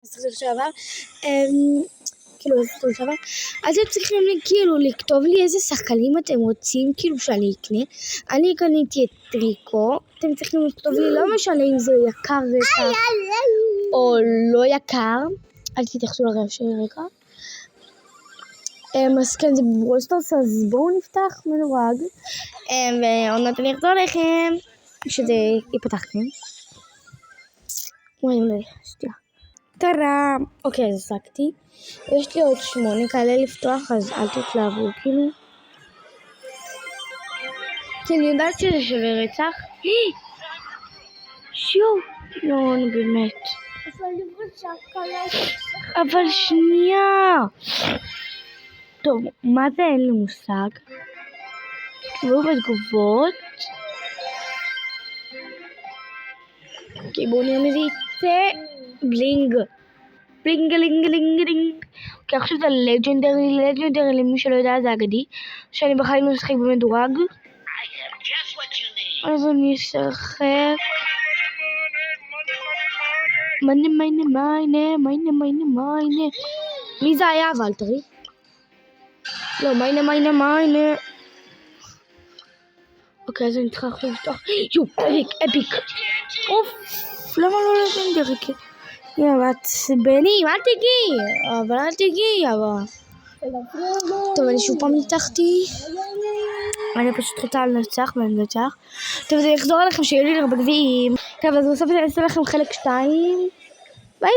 הסרטון שעבר, כאילו הסרטון שעבר, אז אתם צריכים כאילו לכתוב לי איזה שחקנים אתם רוצים כאילו שאני אקנה. אני קניתי את טריקו, אתם צריכים לכתוב לי, לא משנה אם זה יקר או לא יקר, אל תתייחסו לרעש רגע. אז כן, זה בברול סטארס, אז בואו נפתח מדורג, ועוד מעט אני אחזור לכם שזה ייפתח, כן? וואי, שתיה. טרם! אוקיי, אז עסקתי. יש לי עוד 8 כאלה לפתוח, אז אל תתלהבו, כאילו. כי אני יודעת שזה שווה רצח. לא, באמת. אבל שנייה! טוב, מה זה אין לי מושג? תקבלו בתגובות. אוקיי, בואו נראה מזה יצא. בלינג. בלינג. אוקיי, עכשיו זה לג'נדרי, למי שלא יודע זה אגדי. שאני בחיים לא אשחק במדורג. אז אני אשחק. מיינה. מי זה היה ולטרי? לא, מיינה. אוקיי, אז אני צריכה עכשיו לפתוח. אפיק. אוף, למה לא לג'נדרי? יאללה, מעצבנים, אל תגיעי. טוב, אני שוב פעם ניצחתי. אני פשוט רוצה לנצח ולנצח. טוב, זה יחזור עליכם שיהיו לי הרבה גביעים. טוב, אז בסוף אני אעשה לכם חלק 2. ביי.